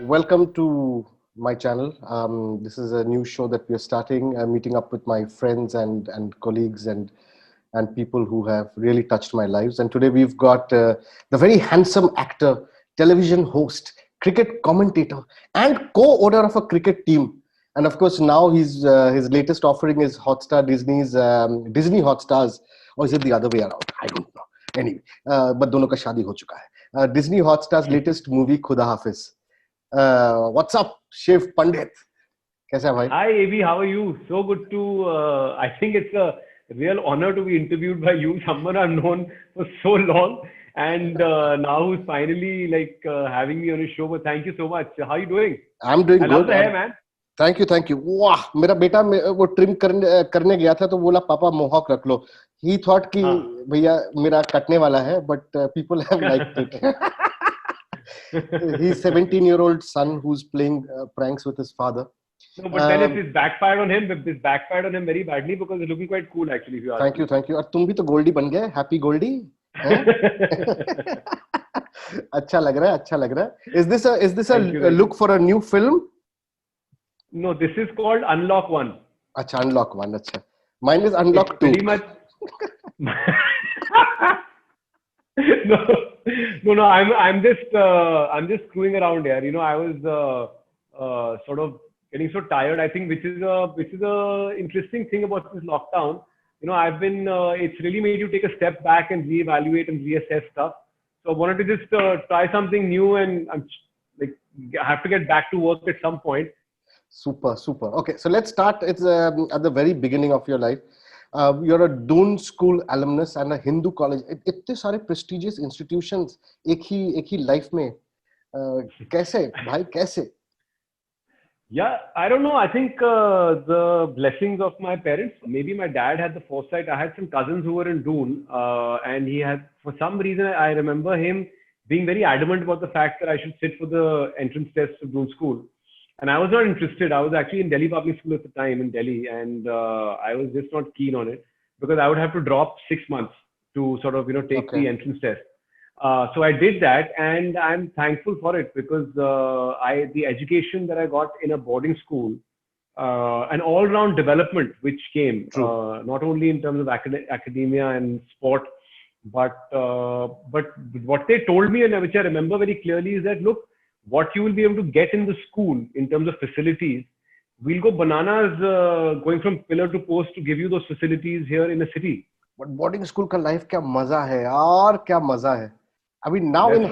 Welcome to my channel. This is a new show that we are starting. I'm meeting up with my friends and colleagues and people who have really touched my lives. And today we've got the very handsome actor, television host, cricket commentator, and co-owner of a cricket team. And of course, now his latest offering is Hotstar Disney's Disney Hotstars, or is it the other way around? I don't know. Anyway, but दोनों का शादी हो चुका है. Disney Hotstar's latest movie खुदा हाफिज. What's up, Shiv Pandit? कैसा है भाई? Hi, Avi. How are you? So good to. I think it's a real honor to be interviewed by you, someone I've known for so long, and now who's finally having me on his show. But thank you so much. How are you doing? I'm doing I good. love the hair, man. Thank you, thank you. वाह, मेरा बेटा वो trim करने गया था तो बोला पापा मोहॉक रख लो. He thought कि भैया मेरा कटने वाला है, but people have liked it. He's 17-year-old son who's playing pranks with his father. No, but then it's backfired on him. It's backfired on him very badly because it's looking quite cool actually. If you ask Thank you, thank you. और तुम भी तो गोल्डी बन गए, happy Goldy. अच्छा लग रहा है, अच्छा लग रहा है. Is this a look for a new film? No, this is called Unlock 1. अच्छा, Unlock 1. अच्छा. Mine is Unlock 2. Pretty much. No. I'm just screwing around here. You know, I was sort of getting so tired. I think which is a interesting thing about this lockdown. You know, it's really made you take a step back and reevaluate and reassess stuff. So I wanted to just try something new, and I have to get back to work at some point. Super. Okay, so let's start. It's at the very beginning of your life. You're a Doon School alumnus and a Hindu college. इतने सारे prestigious institutions एक ही life में कैसे भाई कैसे? Yeah, I don't know. I think the blessings of my parents. Maybe my dad had the foresight. I had some cousins who were in Doon, and he had, for some reason, I remember him being very adamant about the fact that I should sit for the entrance test of Doon School. And I was not interested. I was actually in Delhi Public School at the time in Delhi, and I was just not keen on it because I would have to drop 6 months to sort of take the entrance test. So I did that, and I'm thankful for it because the education that I got in a boarding school, an all-round development which came not only in terms of academia and sport, but what they told me, and which I remember very clearly, is that look, what you will be able to get in the school in terms of facilities, we'll go bananas going from pillar to post to give you those facilities here in the city. But boarding school का life क्या मजा है यार, क्या मजा है. I mean, now in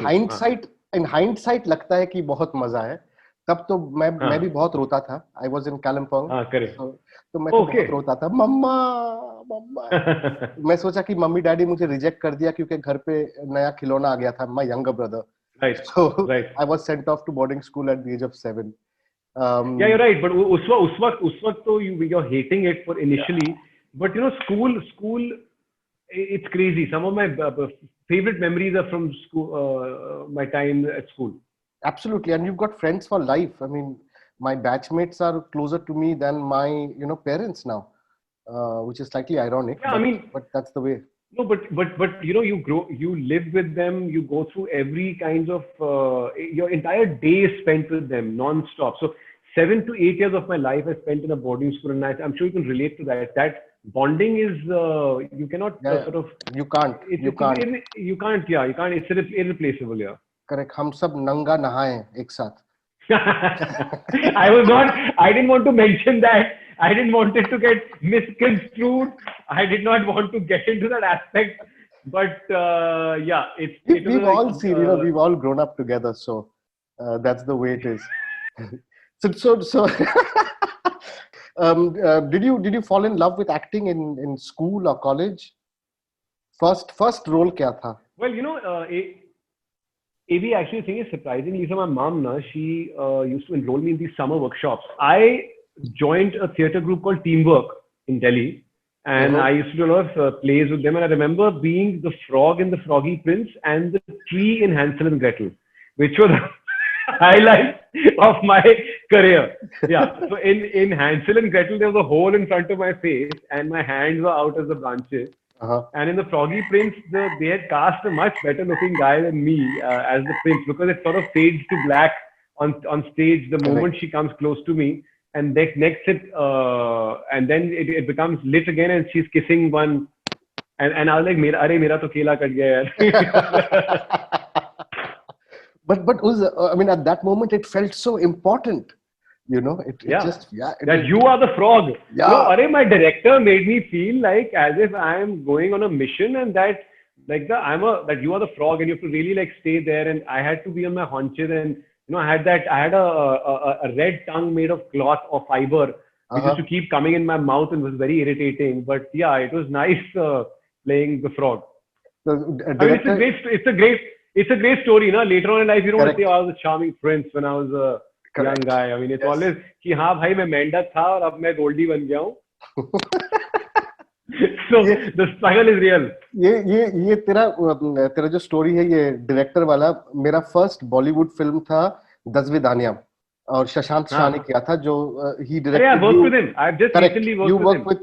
hindsight लगता है कि बहुत मजा है. तब तो मैं भी बहुत रोता था. I was in Kalimpong. तो मैं तो बहुत रोता था. मम्मा. मैं सोचा कि मम्मी डैडी मुझे रिजेक्ट कर दिया क्योंकि घर पे नया खिलौना आ गया था. My younger brother. Right. So I was sent off to boarding school at the age of 7. Yeah, you're right. But उस वक्त तो you're hating it for initially. But school, it's crazy. Some of my favorite memories are from school, my time at school. Absolutely, and you've got friends for life. I mean, my batchmates are closer to me than my parents now, which is slightly ironic. Yeah, but that's the way. No, but you live with them, you go through every kind of your entire day is spent with them non-stop. So 7 to 8 years of my life I spent in a boarding school, and I'm sure you can relate to that. That bonding is you cannot sort of you can't. It's irreplaceable. Yeah. Correct. हम सब नंगा नहाए एक साथ. I didn't want to mention that. I didn't want it to get misconstrued. I did not want to get into that aspect. But yeah, we've all seen, we've all grown up together. So that's the way it is. So did you fall in love with acting in school or college? First role क्या था? Well, Avi, actually, the thing is surprisingly, so my mom, she used to enroll me in these summer workshops. I joined a theatre group called Teamwork in Delhi, and I used to do a lot of plays with them. And I remember being the frog in the Froggy Prince and the tree in Hansel and Gretel, which were the highlights of my career. Yeah. So in Hansel and Gretel, there was a hole in front of my face, and my hands were out as the branches. And in the Froggy Prince, they had cast a much better looking guy than me as the prince, because it sort of fades to black on stage the moment she comes close to me, and next it and then it becomes lit again, and she's kissing one, and I was like, mera to kela kat gaya yaar. But I mean, at that moment, it felt so important. It just, that you are the frog. Yeah. My director made me feel like as if I am going on a mission, and that like that you are the frog, and you have to really like stay there. And I had to be on my haunches, and I had a red tongue made of cloth or fiber, which used to keep coming in my mouth and was very irritating. But yeah, it was nice playing the frog. I mean, it's a great story. Later on in life, you don't want to say, I was a charming prince when I was a young guy. I mean, it's always कि हाँ भाई मैं मेंढक था और अब मैं गोल्डी बन गया हूँ. So the struggle is real. ये तेरा जो स्टोरी है ये डायरेक्टर वाला, मेरा फर्स्ट बॉलीवुड फिल्म था 10वीं दानिया, और शशांक शाह ने किया था, जो he directed. I worked with him. I've just recently worked with him. You worked with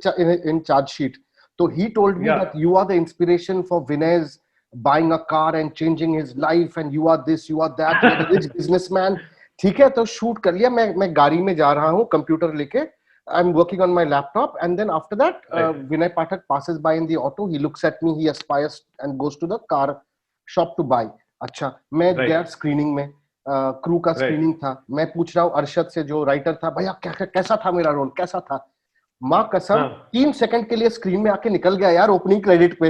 in Charge Sheet. So he told me that you are the inspiration for Vinay's buying a car and changing his life, and you are this, you are that, you're a rich businessman. ठीक है, तो shoot कर लिया. मैं गाड़ी में जा रहा हूँ कंप्यूटर लेके. I'm working on my laptop, and then after that, Vinay Pathak passes by in the auto. He looks at me, he aspires and goes to the car shop to buy. अच्छा, मैं गया screening में, crew का screening था. मैं पूछ रहा हूँ अरशद से, जो राइटर था, भैया कैसा था मेरा रोल, कैसा था? माँ कसम 3 सेकंड के लिए स्क्रीन में आके निकल गया यार ओपनिंग क्रेडिट पे.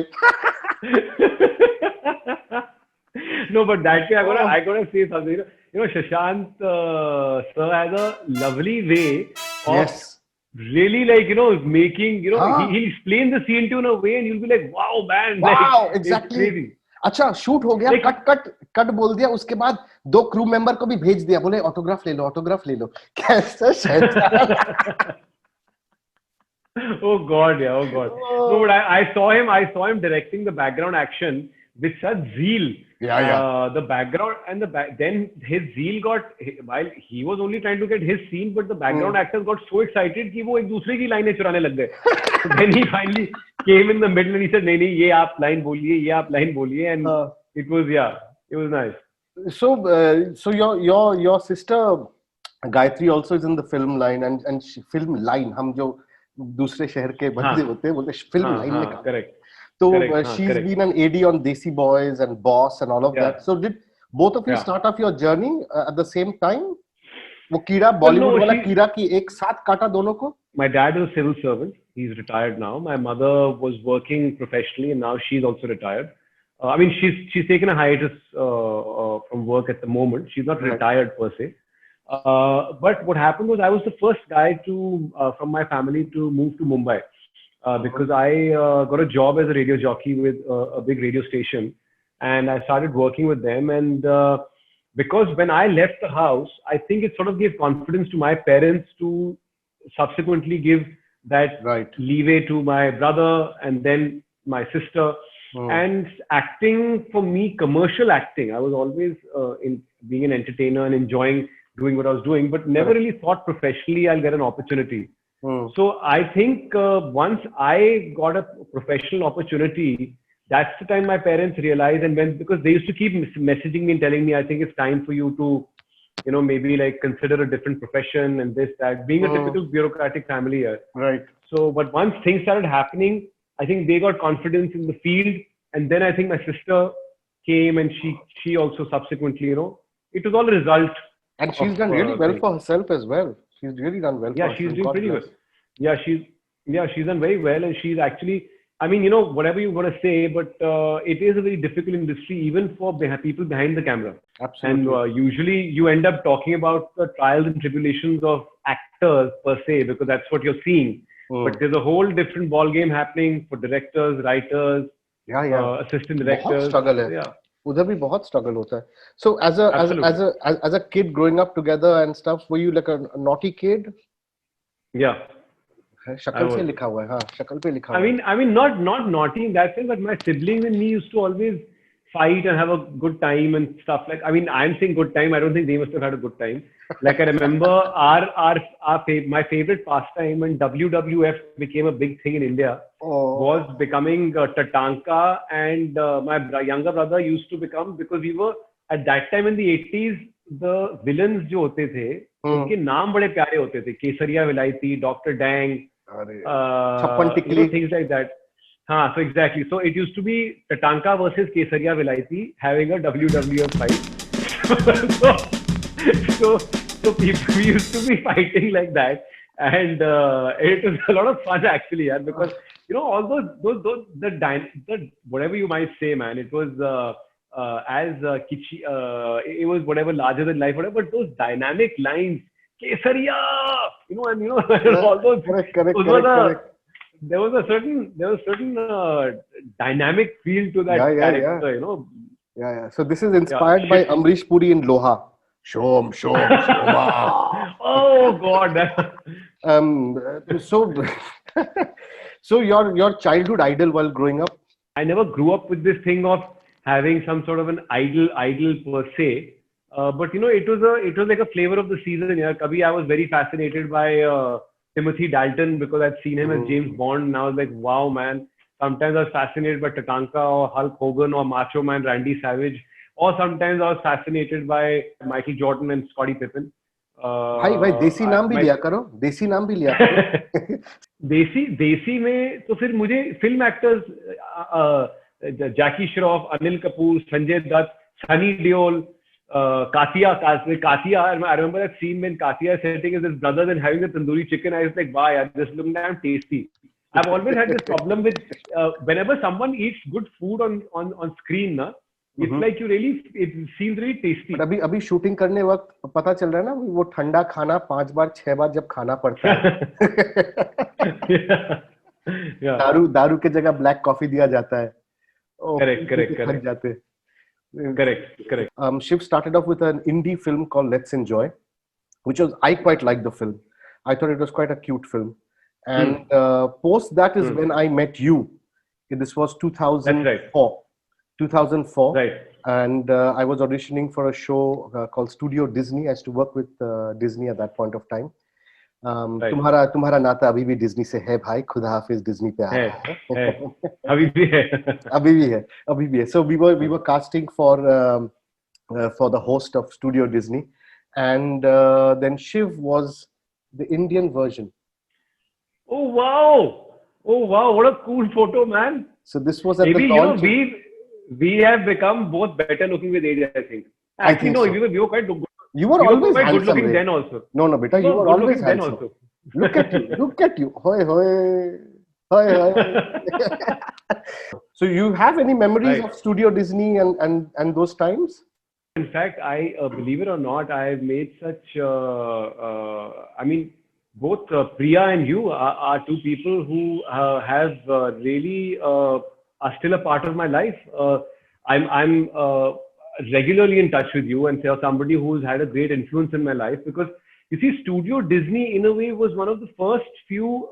No, but that way I gotta say something. Shashant sir has a lovely way of really making, he explains the scene to you in a way, and you'll be like, wow, man. Wow, like, exactly. It's crazy. अच्छा, shoot हो गया, cut बोल दिया, उसके बाद 2 crew member को भी भेज दिया, बोले ऑटोग्राफ ले लो. कैसा शैतान. Oh God, yeah, oh God. No, but I saw him directing the background action with such zeal. The background and then his zeal while he was only trying to get his scene, but the background actors got so excited कि वो एक दूसरे की लाइनें चुराने लग गए. So then he finally came in the middle and he said, नहीं ये आप लाइन बोलिए, and it was nice. So your sister Gayatri also is in the film line, and film line हम जो दूसरे शहर के बंदे होते हैं बोलते film line में काम. Correct. So she's been an AD on Desi Boys and Boss and all of that. So did both of you start off your journey at the same time? वो कीड़ा बॉलीवुड वाला कीड़ा की एक साथ काटा दोनों को? My dad is a civil servant. He's retired now. My mother was working professionally, and now she's also retired. I mean, she's taken a hiatus from work at the moment. She's not retired per se. But what happened was I was the first guy from my family to move to Mumbai. Because I got a job as a radio jockey with a big radio station, and I started working with them. And because when I left the house, I think it sort of gave confidence to my parents to subsequently give that leeway to my brother and then my sister. And acting for me, commercial acting, I was always in being an entertainer and enjoying doing what I was doing, but never really thought professionally I'll get an opportunity. So I think once I got a professional opportunity, that's the time my parents realized, and because they used to keep messaging me and telling me, I think it's time for you to, maybe like consider a different profession and this, that, being a typical bureaucratic family here. Right. So, but once things started happening, I think they got confidence in the field, and then I think my sister came, and she also subsequently, it was all a result. And she's done really well for herself as well. She's really done well. Yeah, she's doing pretty well. Yeah, she's done very well, and she's actually, I mean, whatever you want to say, but it is a very difficult industry, even for people behind the camera. Absolutely. And usually you end up talking about the trials and tribulations of actors per se, because that's what you're seeing. But there's a whole different ball game happening for directors, writers, assistant directors. बहुत struggle है. Yeah. उधर भी बहुत struggle होता है. So as a kid growing up together and stuff, were you like a naughty kid? Yeah. शक्ल से लिखा हुआ है. हाँ, शक्ल पे लिखा हुआ है. I mean, not naughty in that sense, but my siblings and me used to always fight and have a good time and stuff. Like, I mean, I'm saying good time. I don't think they must have had a good time. Like, I remember my favorite pastime when WWF became a big thing in India was becoming Tatanka, and my younger brother used to become, because we were at that time in the 80s, the villains जो होते थे उनके नाम बड़े प्यारे होते थे. केसरिया विलायती, डॉक्टर डैंग, छप्पन टिकली, things like that. हाँ, so exactly. So it used to be Tatanka versus Kesaria Vilaiti having a WWF fight. so people we used to be fighting like that, and it was a lot of fun actually, yeah, because all those the whatever you might say, man, it was as kitschy, it was whatever larger than life, whatever, but those dynamic lines, Kesaria, and all those. correct. There was a certain dynamic feel to that character, Yeah. So this is inspired by Amrish Puri in Loha. Shom. Oh God. So your childhood idol while growing up? I never grew up with this thing of having some sort of an idol per se, but it was like a flavor of the season. Yeah, Kabhi I was very fascinated by Timothy Dalton because I'd seen him as James Bond, and I was like, wow, man. Sometimes I was fascinated by Tatanka or Hulk Hogan or Macho Man Randy Savage, or sometimes I was fascinated by Michael Jordan and Scottie Pippen. भाई देसी नाम भी लिया करो. देसी में तो फिर मुझे film actors Jackie Shroff, Anil Kapoor, Sanjay Dutt, Sunny Deol, Katia. I remember that scene when Katia is sitting with his brothers and having the tandoori chicken. I was like, wow, yeah, this looks damn tasty. I've always had this problem with whenever someone eats good food on screen, it's like it seems really tasty. But अभी shooting करने वक्त पता चल रहा है ना वो ठंडा खाना 5 बार 6 बार जब खाना पड़ता है. दारू के जगह ब्लैक कॉफी दिया जाता है. Correct. Correct. Shiv started off with an indie film called Let's Enjoy, which I quite liked the film. I thought it was quite a cute film. And post that is when I met you. This was 2004. That's right. 2004. Right. And I was auditioning for a show called Studio Disney. I used to work with Disney at that point of time. Right. तुम्हारा नाता अभी भी Disney से है भाई. खुदा हाफिज Disney पे है. अभी भी है. So we were casting for the host of Studio Disney, and then Shiv was the Indian version. Oh wow, what a cool photo, man. So this was at the launch. We have become both better looking with age, I think. I think no, so. we were quite good. You were always quite handsome. Good looking then also. No, beta, you were always handsome. Also. Look at you. Hoi. So you have any memories of Studio Disney and those times? In fact, I believe it or not, I have made such. Both Priya and you are two people who have really are still a part of my life. I'm regularly in touch with you and somebody who's had a great influence in my life, because you see, Studio Disney in a way was one of the first few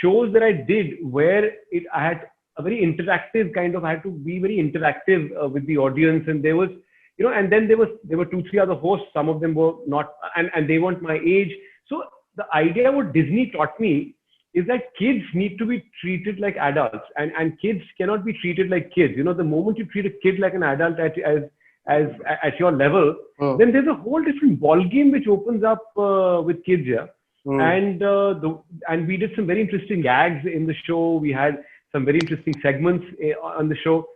shows that I did where I had a very interactive kind of, I had to be very interactive with the audience, and there was, and then there were 2-3 other hosts. Some of them were not, and they weren't my age. So the idea what Disney taught me is that kids need to be treated like adults, and kids cannot be treated like kids. The moment you treat a kid like an adult at your level, then there's a whole different ball game which opens up with kids here. And we did some very interesting gags in the show. We had some very interesting segments on the show.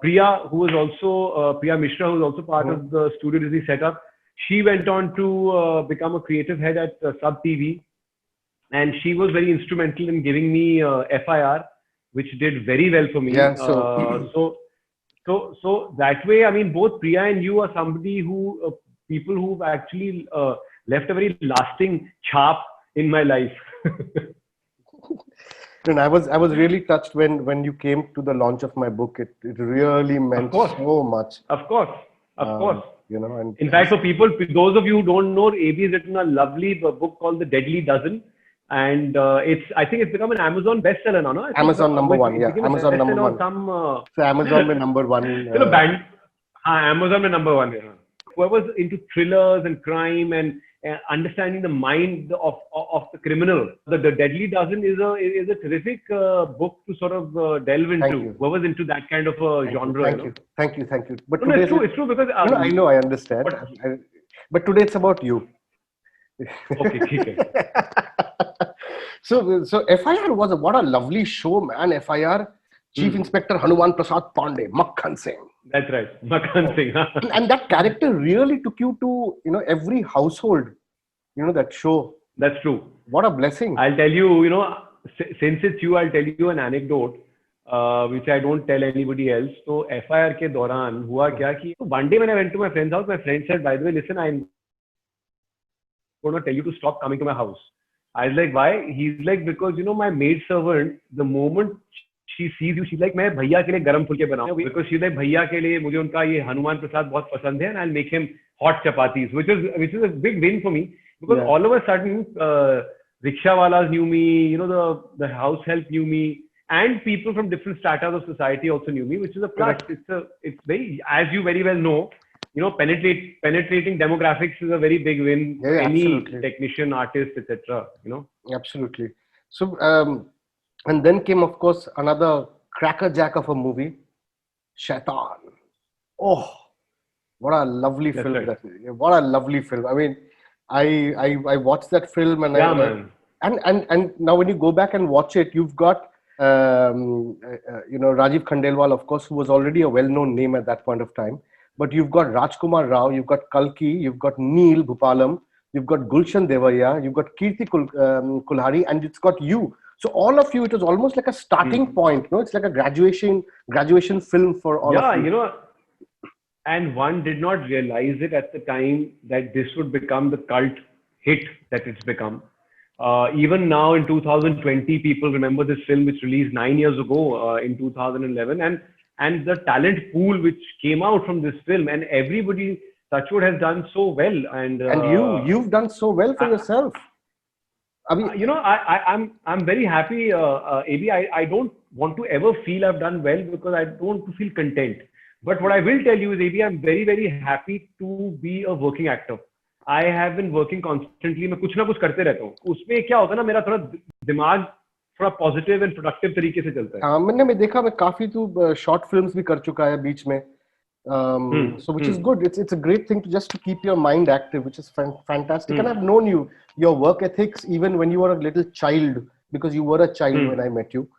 Priya, who was also Priya Mishra, who was also part of the Studio Disney setup, she went on to become a creative head at Sub TV. And she was very instrumental in giving me FIR, which did very well for me. Yeah, so that way, I mean, both Priya and you are somebody who, people who've actually left a very lasting chap in my life. And I was really touched when you came to the launch of my book. It really meant so much. Of course. And in fact, for those of you who don't know, AB has written a lovely book called The Deadly Dozen. And I think it's become an Amazon bestseller now, no? Amazon number one, yeah. Amazon number one. So Amazon mein number one. Amazon mein number one. Yeah. Whoever's into thrillers and crime and understanding the mind of the criminal. The Deadly Dozen is a terrific book to sort of delve into. Whoever's into that kind of a genre. Thank you. But no, it's true because I know, I understand. But today it's about you. Okay, okay. So FIR was what a lovely show, man. FIR, Chief Inspector Hanuman Prasad Pandey, Makhan Singh. That's right, Makhan Singh. And that character really took you to, every household, that show. That's true. What a blessing. I'll tell you, since it's you, I'll tell you an anecdote, which I don't tell anybody else. So FIR ke dauran hua kya ki one day when I went to my friend's house, my friend said, by the way, listen, I'm going to tell you to stop coming to my house. I was like, why? He's like, because my maid servant, the moment she sees you, she's like, मैं भैया के लिए गरम फुलके बनाऊं, because she's like, भैया के लिए मुझे उनका ये हनुमान प्रसाद बहुत पसंद है, and I'll make him hot chapatis, which is a big win for me, because all of a sudden rickshaw walas knew me, the house help knew me, and people from different stratas of society also knew me, which is a plus. It's very, as you very well know, penetrating demographics is a very big win. Any technician, artist, etc. Absolutely. So, and then came, of course, another crackerjack of a movie, Shaitan. Oh, what a lovely film! Right. What a lovely film. I mean, I watched that film, and and now when you go back and watch it, you've got Rajiv Khandelwal, of course, who was already a well-known name at that point of time. But you've got Rajkumar Rao, you've got Kalki, you've got Neil Bhupalam, you've got Gulshan Devaya, you've got Kirti Kulhari, and it's got you. So all of you, it was almost like a starting point. It's like a graduation film for all of you. And one did not realize it at the time that this would become the cult hit that it's become. Even now in 2020, people remember this film, which released 9 years ago in 2011, and the talent pool which came out from this film, and everybody, Touchwood, has done so well. And you've done so well for yourself. I mean, I'm very happy, AB. I don't want to ever feel I've done well, because I don't want to feel content. But what I will tell you is, AB, I'm very, very happy to be a working actor. I have been working constantly. मैं कुछ ना कुछ करते रहता हूँ. उसमें क्या होता है ना, मेरा थोड़ा दिमाग थोड़ा पॉजिटिव एंड प्रोडक्टिव तरीके से चलता है. हाँ, मैंने देखा, मैं काफी तो शॉर्ट फिल्म्स भी कर चुका है बीच में. So which is good. It's a great thing to keep your mind active, which is fantastic. And I've known your work ethics even when you were a little child, because you were a child when I met you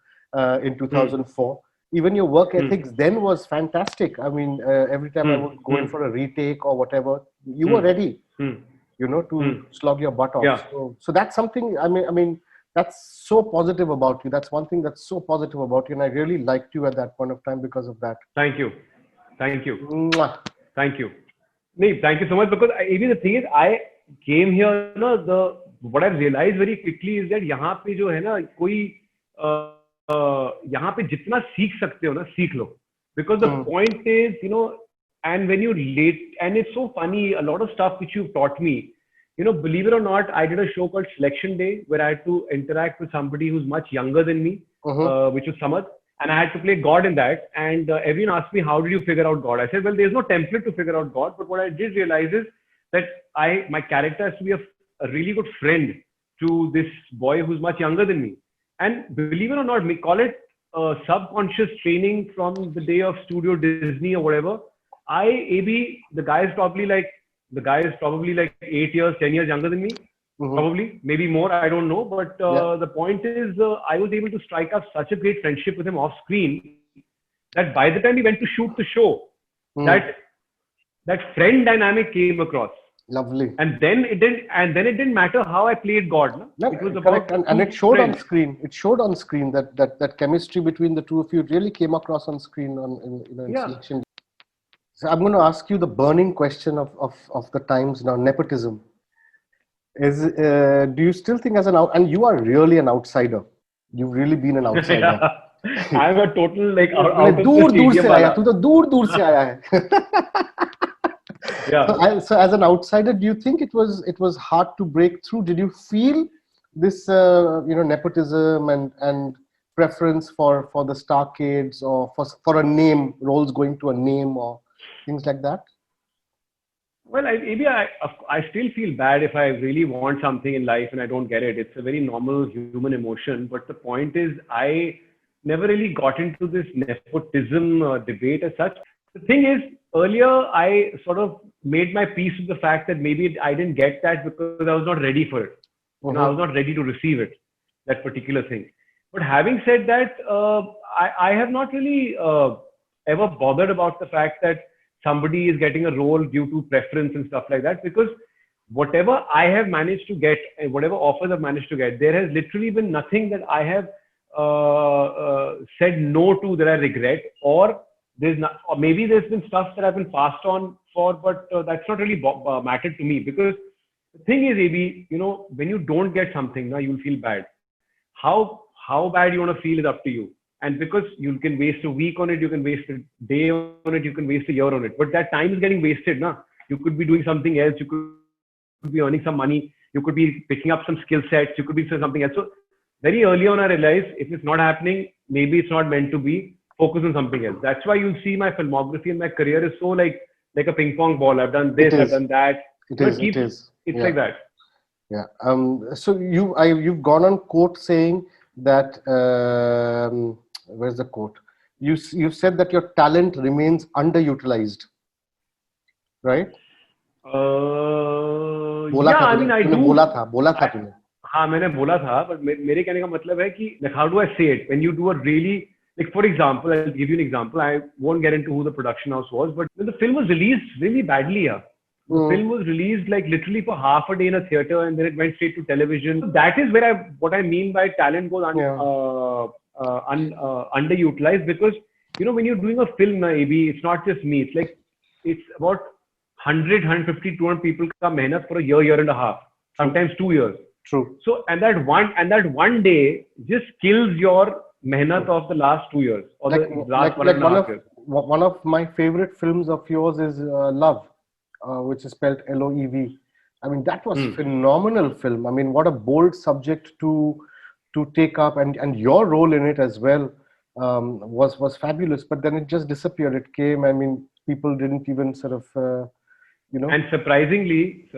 in 2004. Even your work ethics then was fantastic. I mean, every time I would go in for a retake or whatever, you were ready, to slog your butt off. Yeah. So that's something. I mean, that's so positive about you. That's one thing that's so positive about you, and I really liked you at that point of time because of that. Thank you. Mwah. Thank you. No, thank you so much, because even the thing is, I came here, what I realized very quickly is that यहाँ पे जो है ना, कोई यहाँ पे जितना सीख सकते हो ना, सीख लो. Because the point is, and when you relate, and it's so funny, a lot of stuff which you've taught me, believe it or not, I did a show called Selection Day, where I had to interact with somebody who's much younger than me, which was Samad. And I had to play God in that. And everyone asked me, how did you figure out God? I said, well, there's no template to figure out God. But what I did realize is that my character has to be a really good friend to this boy who's much younger than me. And believe it or not, we call it subconscious training from the day of Studio Disney or whatever. The guy is probably like 8 years, 10 years younger than me. Probably, maybe more, I don't know. But the point is, I was able to strike up such a great friendship with him off screen that by the time we went to shoot the show, that friend dynamic came across. Lovely. And then it didn't matter how I played God. No? It was about and it showed on screen. It showed on screen that chemistry between the two of you really came across on screen in Selection. So I'm going to ask you the burning question of the times now: nepotism. Do you still think and you are really an outsider? You've really been an outsider. I'm a total दूर से आया, तू तो दूर से आया है. Yeah. So as an outsider, do you think it was hard to break through? Did you feel this nepotism and preference for the star kids, or for a name, roles going to a name, or things like that? Well, I still feel bad if I really want something in life and I don't get it. It's a very normal human emotion. But the point is, I never really got into this nepotism debate as such. The thing is, earlier I sort of made my peace with the fact that maybe I didn't get that because I was not ready for it. I was Mm-hmm. not ready to receive it, that particular thing. But having said that, I have not really ever bothered about the fact that somebody is getting a role due to preference and stuff like that, because whatever I have managed to get and whatever offers I've managed to get, there has literally been nothing that I have said no to that I regret, or there's not, or maybe there's been stuff that I've been passed on for, but that's not really mattered to me, because the thing is, AB, when you don't get something, now you'll feel bad. How bad you want to feel is up to you. And because you can waste a week on it, you can waste a day on it, you can waste a year on it. But that time is getting wasted, na? You could be doing something else. You could be earning some money. You could be picking up some skill sets. You could be doing something else. So very early on, I realized if it's not happening, maybe it's not meant to be. Focus on something else. That's why you'll see my filmography and my career is so like a ping pong ball. I've done It this, I've is. done that. It It is. It keeps. is. It's Yeah. like that. Yeah. So you've gone on quote saying that where's the quote? You've said that your talent remains underutilized, right? बोला Yeah, था I तूने mean, I तूने do. बोला था I, तूने. हाँ मैंने बोला था, but मेरे कहने का मतलब है कि like how do I say it when you do a really, like for example, I'll give you an example. I won't get into who the production house was, but when the film was released really badly. Yeah. The film was released like literally for half a day in a theater, and then it went straight to television. So that is where what I mean by talent goes Yeah. underutilized, because when you're doing a film na, AB, it's not just me. It's like it's about 100, 150, 200 people ka mehnat for a year and a half, sometimes 2 years. True. So and that one day just kills your mehnat of the last 2 years or Like the last one and a half years. one of my favorite films of yours is Love, which is spelled Loev. I mean, that was phenomenal film. I mean, what a bold subject to take up, and your role in it as well was fabulous. But then it just disappeared. It came. I mean, people didn't even sort of And surprisingly,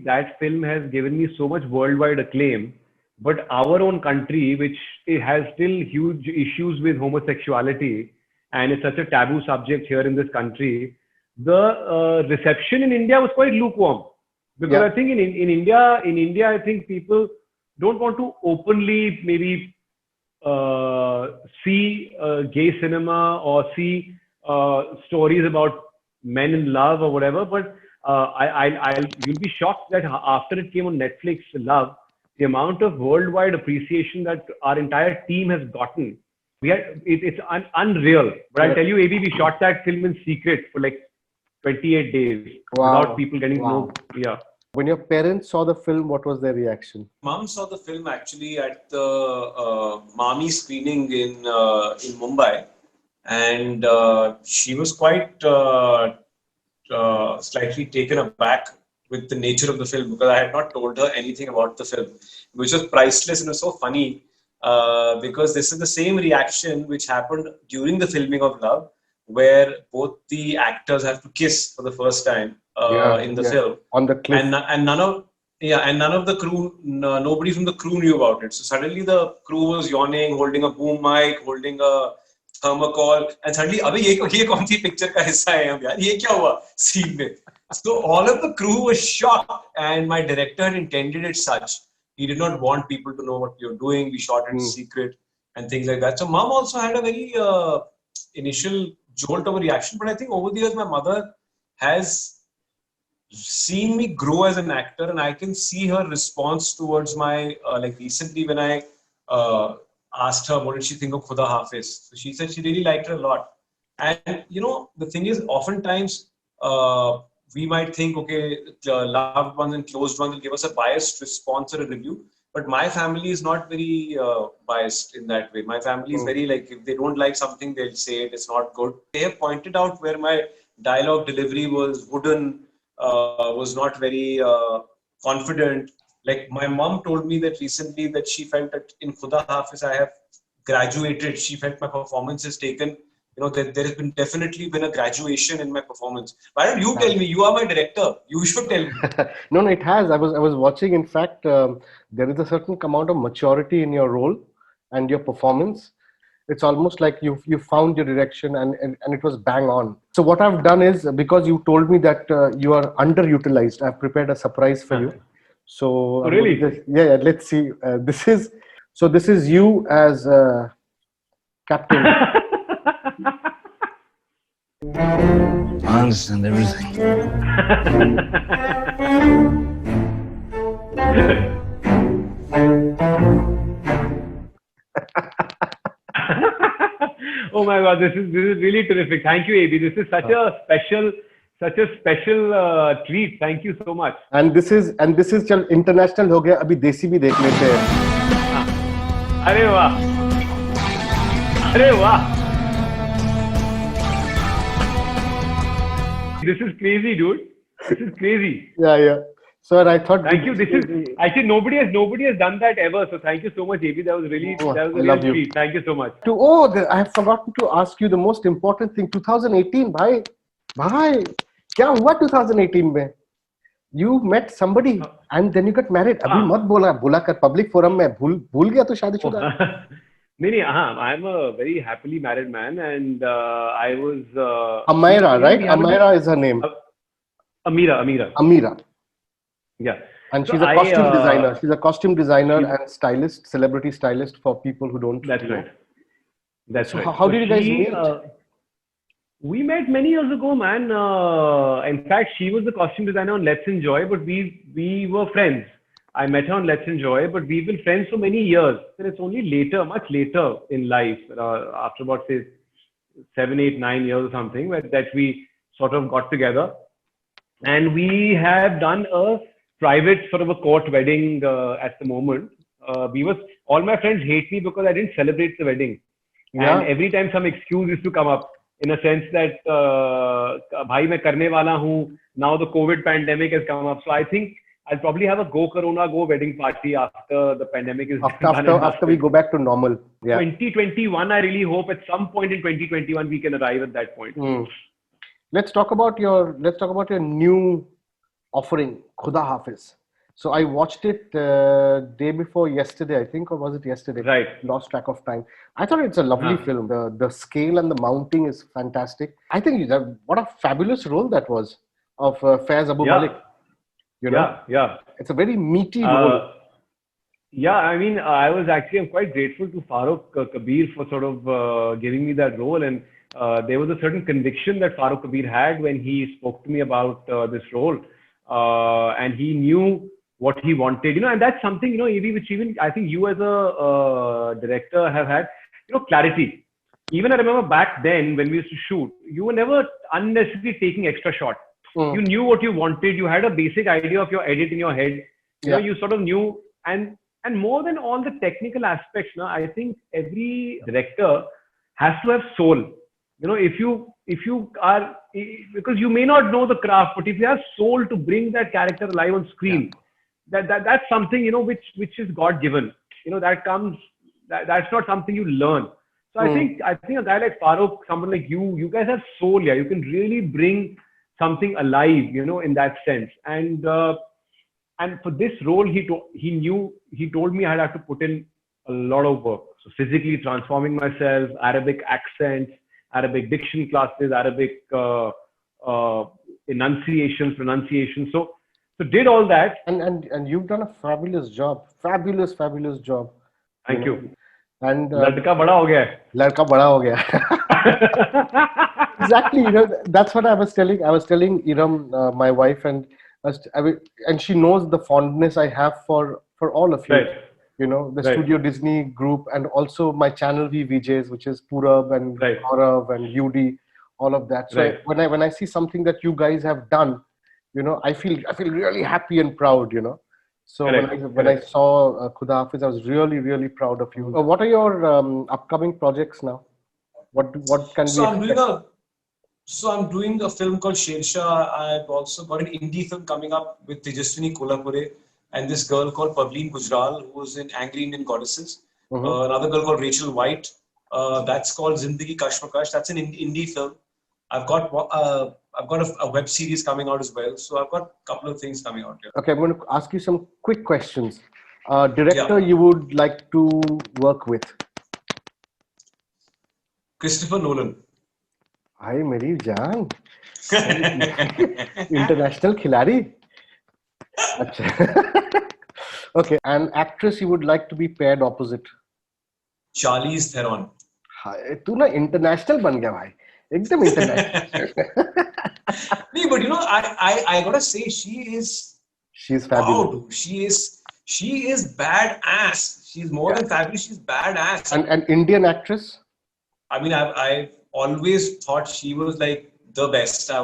that film has given me so much worldwide acclaim. But our own country, which has still huge issues with homosexuality, and it's such a taboo subject here in this country, the reception in India was quite lukewarm. Because Yeah. I think in India, I think people don't want to openly maybe see gay cinema or see stories about men in love or whatever. But you'll be shocked that after it came on Netflix, Love, the amount of worldwide appreciation that our entire team has gotten, it's unreal. But I'll tell you, AB, we shot that film in secret for like 28 days without people getting to know. Yeah. When your parents saw the film, what was their reaction? Mom saw the film actually at the Mami screening in Mumbai, and she was quite slightly taken aback with the nature of the film, because I had not told her anything about the film, which was priceless. And it was so funny because this is the same reaction which happened during the filming of Love, where both the actors have to kiss for the first time in the film on the cliff, and none of the crew, nobody from the crew knew about it. So suddenly the crew was yawning, holding a boom mic, holding a thermocol, and suddenly, अबे ये कौन सी picture का हिस्सा है अब यार, ये क्या हुआ scene में? So all of the crew was shocked, and my director had intended it such. He did not want people to know what we were doing. We shot it in secret and things like that. So mom also had a very initial jolt of a reaction, but I think over the years my mother has seen me grow as an actor, and I can see her response towards my like recently when I asked her what did she think of Khuda Hafiz. So she said she really liked it a lot. And the thing is, oftentimes we might think, okay, loved ones and closed ones will give us a biased response or a review. But my family is not very biased in that way. My family is very like, if they don't like something, they'll say it, it's not good. They have pointed out where my dialogue delivery was wooden, was not very confident. Like my mom told me that recently that she felt that in Khuda Hafiz I have graduated. She felt my performance is taken there has been definitely been a graduation in my performance. Why don't you tell me? You are my director. You should tell me. No, it has. I was watching. In fact, there is a certain amount of maturity in your role and your performance. It's almost like you found your direction and it was bang on. So what I've done is, because you told me that you are underutilized, I've prepared a surprise for you. So Oh, really? Yeah. Let's see. This is you as captain. I understand everything. Oh my God, this is really terrific. Thank you, AB. This is such a special treat. Thank you so much. And this is चल international हो गया. अभी देसी भी देख लेते हैं. अरे वाह, अरे वाह. This is crazy, dude. This is crazy. Yeah. Sir, I thought. Thank you. This is actually nobody has done that ever. So thank you so much, AB. That was really I love you. treat. Thank you so much. I have forgotten to ask you the most important thing. 2018, भाई, क्या हुआ 2018 में? You met somebody and then you got married. अभी मत बोला कर public forum में. भूल गया तो शादीशुदा. नहीं, I'm a very happily married man, and I was. Amira, right? Amira is her name. Amira. Yeah. And she's a costume designer. She's a costume designer and stylist, celebrity stylist for people who don't. That's know. right. That's so right. How did you guys meet? We met many years ago, man. In fact, she was the costume designer on Let's Enjoy, but we were friends. I met her on Let's Enjoy, but we've been friends for many years. And it's only much later in life, after about say 7, 8, 9 years or something, that we sort of got together, and we have done a private sort of a court wedding at the moment. All my friends hate me because I didn't celebrate the wedding, and every time some excuse used to come up, in a sense that bhai main karne wala hu. Now the COVID pandemic has come up, so I think I'll probably have a go Corona go wedding party after the pandemic is after we go back to normal. Yeah. 2021, I really hope at some point in 2021 we can arrive at that point. Let's talk about your new offering, Khuda Hafiz. So I watched it day before yesterday, I think, or was it yesterday? Right. Lost track of time. I thought it's a lovely film. The scale and the mounting is fantastic. I think what a fabulous role that was of Faiz Abu Malik. You know? Yeah. It's a very meaty role. Yeah, I mean, I'm quite grateful to Farokh Kabir for sort of giving me that role. And there was a certain conviction that Farokh Kabir had when he spoke to me about this role. And he knew what he wanted, and that's something, Evie, which even I think you as a director have had, clarity. Even I remember back then when we used to shoot, you were never unnecessarily taking extra shots. You knew what you wanted. You had a basic idea of your edit in your head. You sort of knew, and more than all the technical aspects, I think every director has to have soul. If you are, because you may not know the craft, but if you have soul to bring that character alive on screen, that's something, which is God given. That comes. That's not something you learn. So I think a guy like Farokh, someone like you guys have soul. Yeah, you can really bring something alive, in that sense. And for this role, he told me I'd have to put in a lot of work. So physically transforming myself, Arabic accents, Arabic diction classes, Arabic enunciations, pronunciation. So did all that. And you've done a fabulous job. Fabulous job. Thank you. And ladka bada ho gaya hai. Ladka bada ho gaya. Exactly. That's what I was telling Iram, my wife, and she knows the fondness I have for all of you. Right. Studio Disney group, and also my channel VJs, which is Purab and Gaurav and Yudi, all of that. So when I see something that you guys have done, I feel really happy and proud. So when I saw Khuda Hafiz, I was really, really proud of you. What are your upcoming projects now? What can we expect? I'm doing a film called Shersha. I've also got an indie film coming up with Tejaswini Kolhapure and this girl called Pavleen Gujral, who's in Angry Indian Goddesses. Another girl called Rachel White. That's called Zindagi Kashmakash. That's an indie film. I've got a web series coming out as well. So I've got a couple of things coming out here. Okay, I'm going to ask you some quick questions. Director Yeah. you would like to work with? Christopher Nolan. Hi, मेरी जान. International खिलाड़ी. अच्छा. Okay, an actress you would like to be paired opposite? Charlize Theron. हाय, तू ना international बन गया भाई. एकदम international. No, but I gotta say, she is She's fabulous. wow, dude. She is badass. She's more than fabulous. She's badass. And an Indian actress? I mean, I've always thought she was like the best. I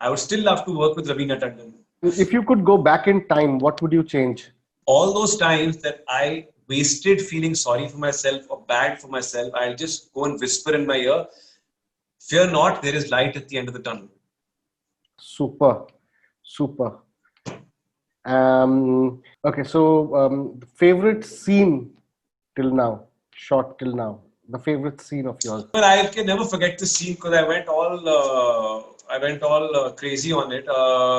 would still love to work with Raveena Tandon. If you could go back in time, what would you change? All those times that I wasted feeling sorry for myself or bad for myself, I'll just go and whisper in my ear, fear not, there is light at the end of the tunnel. Super. Okay, so favorite scene till now, shot till now, the favorite scene of yours? Well, I can never forget the scene because I went all crazy on it.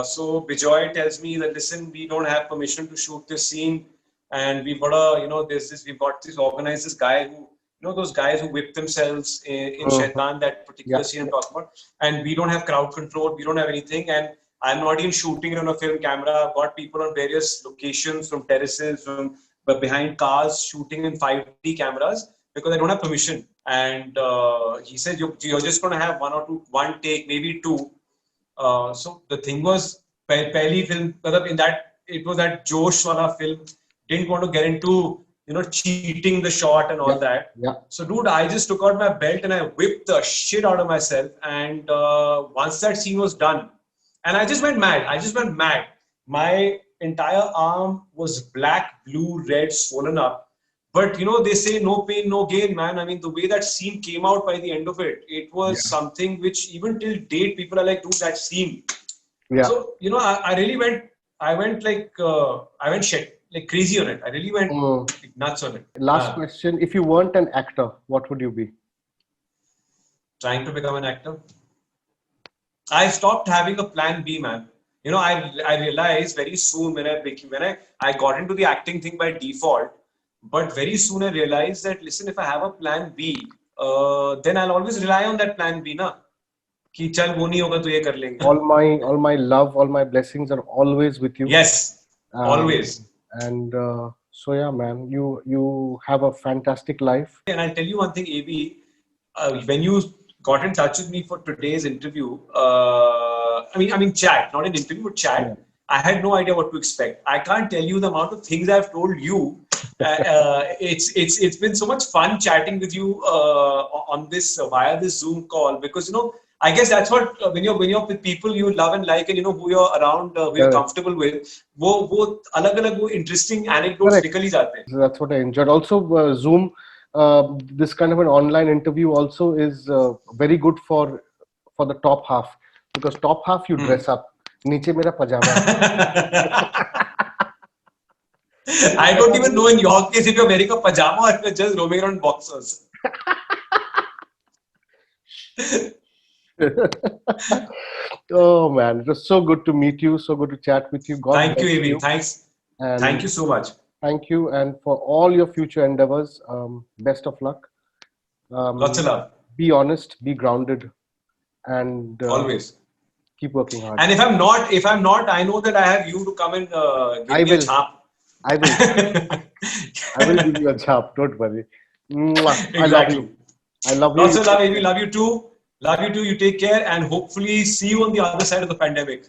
So Bijoy tells me that, listen, we don't have permission to shoot this scene, and we've got this organized guy who, those guys who whip themselves in Shaitan, that particular scene I'm talking about, and we don't have crowd control, we don't have anything, and I'm not even shooting it on a film camera. I've got people on various locations, from terraces, from behind cars, shooting in 5D cameras because I don't have permission. And he said, you're just going to have one take, maybe two. So the thing was, Pehli film, in that, it was that Josh wala film, didn't want to get into, cheating the shot and all that. Yeah. So dude, I just took out my belt and I whipped the shit out of myself. And once that scene was done, and I just went mad. My entire arm was black, blue, red, swollen up. But they say no pain, no gain, man. I mean, the way that scene came out by the end of it, it was something which even till date, people are like, dude, that scene. Yeah. So, I really went crazy on it. I really went nuts on it. Last question. If you weren't an actor, what would you be? Trying to become an actor. I stopped having a plan B, man. I realized very soon when I got into the acting thing by default, but very soon I realized that, listen, if I have a plan B, then I'll always rely on that plan B, na? Ki chal wo nahi hoga to ye kar lenge. All my love, all my blessings are always with you. Yes, always. And so yeah, man, you have a fantastic life. And I'll tell you one thing, AB, when you got in touch with me for today's interview, I mean chat, not an interview, but chat. Yeah. I had no idea what to expect. I can't tell you the amount of things I've told you. It's been so much fun chatting with you on this via this Zoom call, because I guess that's what when you're with people you love and like, and who you're around, who you're comfortable with, wo alag wo interesting anecdotes nikal hi jate hain. That's what I enjoyed. Also, Zoom, this kind of an online interview also is very good for the top half, because top half you dress up. Niche mera pajama. I don't even know in your case if you're wearing a pajama or if you're just roaming around boxers. Oh man, it was so good to meet you, so good to chat with you. God Thank you, bless Amy. Thanks. And thank you so much. Thank you, and for all your future endeavors, best of luck. Lots of love. Be honest, be grounded, and always keep working hard. And if I'm not, I know that I have you to come and give me a chap. I will give you a chap. Don't worry. Exactly. I love you. Lots of love, Amy. Love you too. Love you too. You take care, and hopefully see you on the other side of the pandemic.